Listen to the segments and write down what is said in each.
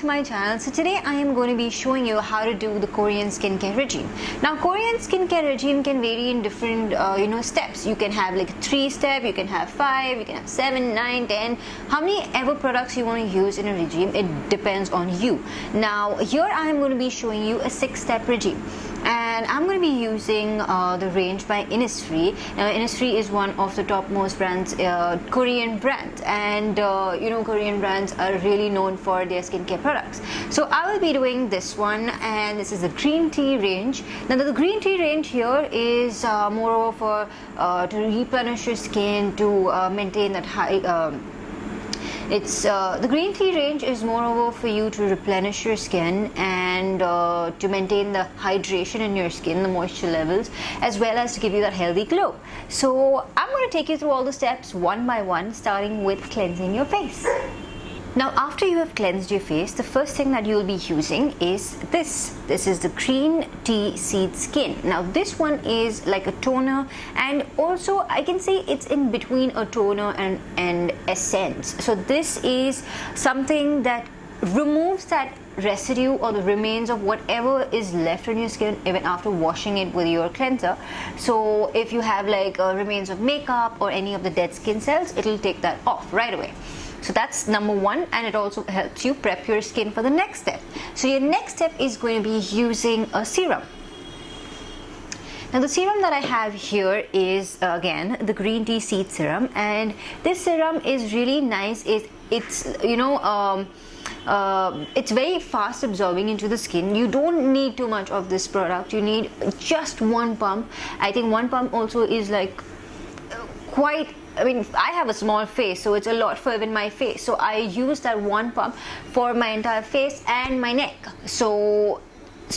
to my channel. So today I am going to be showing you how to do the Korean skincare regime. Now Korean skincare regime can vary in different steps. You can have like a 3-step, you can have 5, you can have 7, 9, 10. How many ever products you want to use in a regime, it depends on you. Now here I am going to be showing you a 6-step regime. And I'm going to be using the range by Innisfree. Now Innisfree is one of the topmost brands, Korean brands, and Korean brands are really known for their skincare products. So I will be doing this one, and this is the green tea range. Now the green tea range here is more for to replenish your skin, to maintain that high. The green tea range is moreover for you to replenish your skin and to maintain the hydration in your skin, the moisture levels, as well as to give you that healthy glow. So I'm going to take you through all the steps one by one, starting with cleansing your face. Now after you have cleansed your face, the first thing that you will be using is this. This is the green tea seed skin. Now this one is like a toner, and also I can say it's in between a toner and essence. So this is something that removes that residue or the remains of whatever is left on your skin even after washing it with your cleanser. So if you have like remains of makeup or any of the dead skin cells, it'll take that off right away. So that's number one, and it also helps you prep your skin for the next step. So your next step is going to be using a serum. Now the serum that I have here is again the green tea seed serum, and this serum is really nice. It's very fast absorbing into the skin. You don't need too much of this product. You need just one pump. I think one pump also is like I have a small face, so it's a lot for even my face. So I use that one pump for my entire face and my neck. So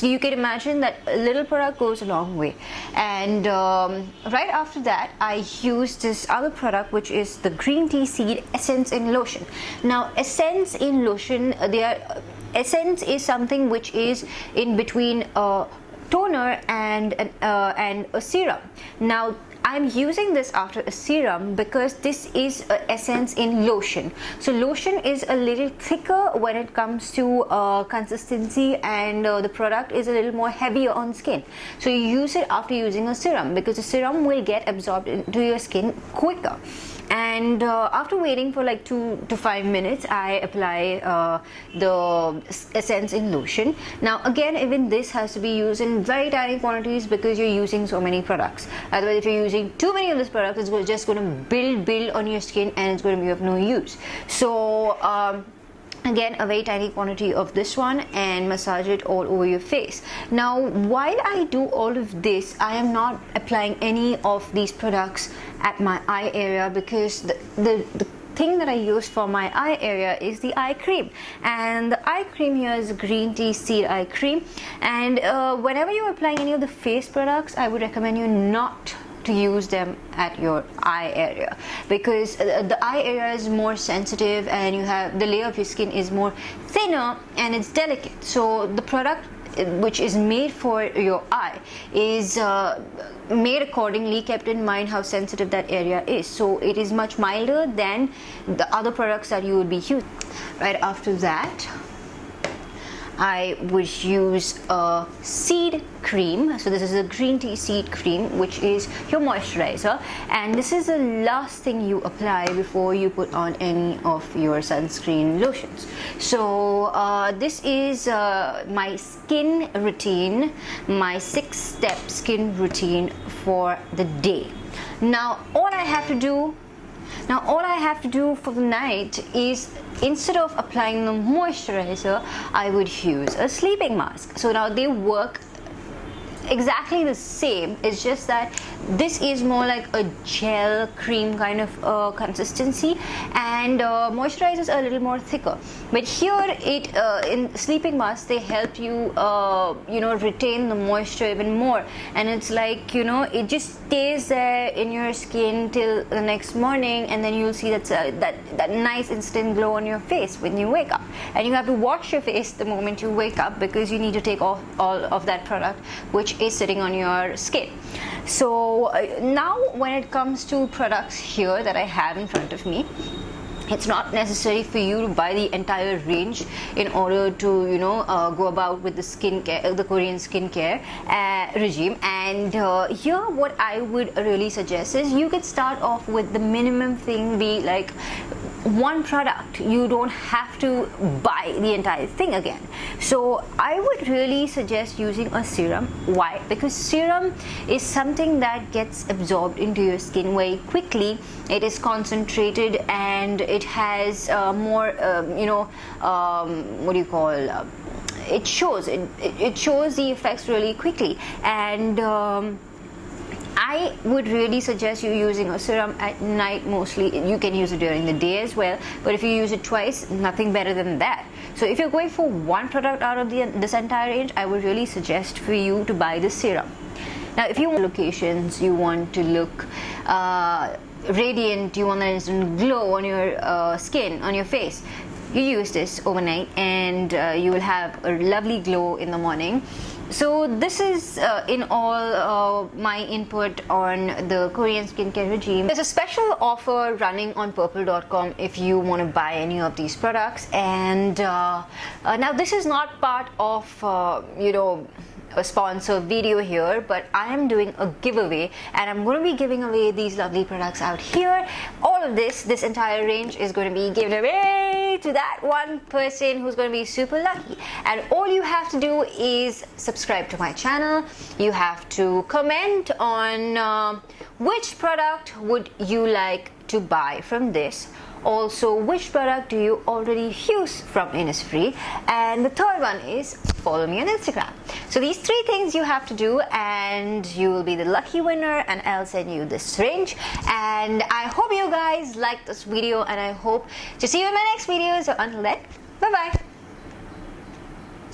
you can imagine that a little product goes a long way. And right after that, I use this other product, which is the green tea seed essence in lotion. Now essence in lotion, essence is something which is in between a toner and a serum. Now I'm using this after a serum because this is essence in lotion. So lotion is a little thicker when it comes to consistency, and the product is a little more heavier on skin. So you use it after using a serum because the serum will get absorbed into your skin quicker. And after waiting for like 2 to 5 minutes, I apply the essence in lotion. Now again, even this has to be used in very tiny quantities because you're using so many products. Otherwise, if you're using too many of this product, it's just going to build on your skin, and it's going to be of no use. So again, a very tiny quantity of this one, and massage it all over your face. Now while I do all of this, I am not applying any of these products at my eye area because the thing that I use for my eye area is the eye cream, and the eye cream here is green tea seed eye cream. And whenever you're applying any of the face products, I would recommend you not to use them at your eye area because the eye area is more sensitive, and you have the layer of your skin is more thinner and it's delicate. So the product which is made for your eye is made accordingly, kept in mind how sensitive that area is. So it is much milder than the other products that you would be using. Right after that, I would use a seed cream. So this is a green tea seed cream, which is your moisturizer, and this is the last thing you apply before you put on any of your sunscreen lotions. So this is my skin routine, my 6-step skin routine for the day. Now all I have to do for the night is, instead of applying the moisturizer, I would use a sleeping mask. So now they work exactly the same. It's just that this is more like a gel cream kind of consistency, and moisturizers are a little more thicker. But here in sleeping mask, they help you retain the moisture even more, and it's like it just stays there in your skin till the next morning, and then you'll see that nice instant glow on your face when you wake up. And you have to wash your face the moment you wake up because you need to take off all of that product which is sitting on your skin. So now when it comes to products here that I have in front of me, It's not necessary for you to buy the entire range in order to, you know, go about with the skincare, the Korean skincare regime. And here what I would really suggest is you could start off with the minimum thing, be like one product. You don't have to buy the entire thing again. So I would really suggest using a serum. Why? Because serum is something that gets absorbed into your skin very quickly. It is concentrated and it has more what do you call, it shows the effects really quickly. And I would really suggest you using a serum at night mostly. You can use it during the day as well, but if you use it twice, nothing better than that. So if you're going for one product out of this entire range, I would really suggest for you to buy the serum. Now if you want locations, you want to look radiant, you want an instant glow on your skin, on your face, you use this overnight and you will have a lovely glow in the morning. So this is in all my input on the Korean skincare regime. There's a special offer running on purple.com if you want to buy any of these products. And now this is not part of a sponsor video here, but I am doing a giveaway and I'm going to be giving away these lovely products out here. All of this entire range is going to be given away to that one person who's going to be super lucky. And all you have to do is subscribe to my channel. You have to comment on which product would you like to buy from this. Also, which product do you already use from Innisfree? And the third one is follow me on Instagram. So these three things you have to do and you will be the lucky winner, and I'll send you this range. And I hope you guys liked this video and I hope to see you in my next video. So until then, bye bye.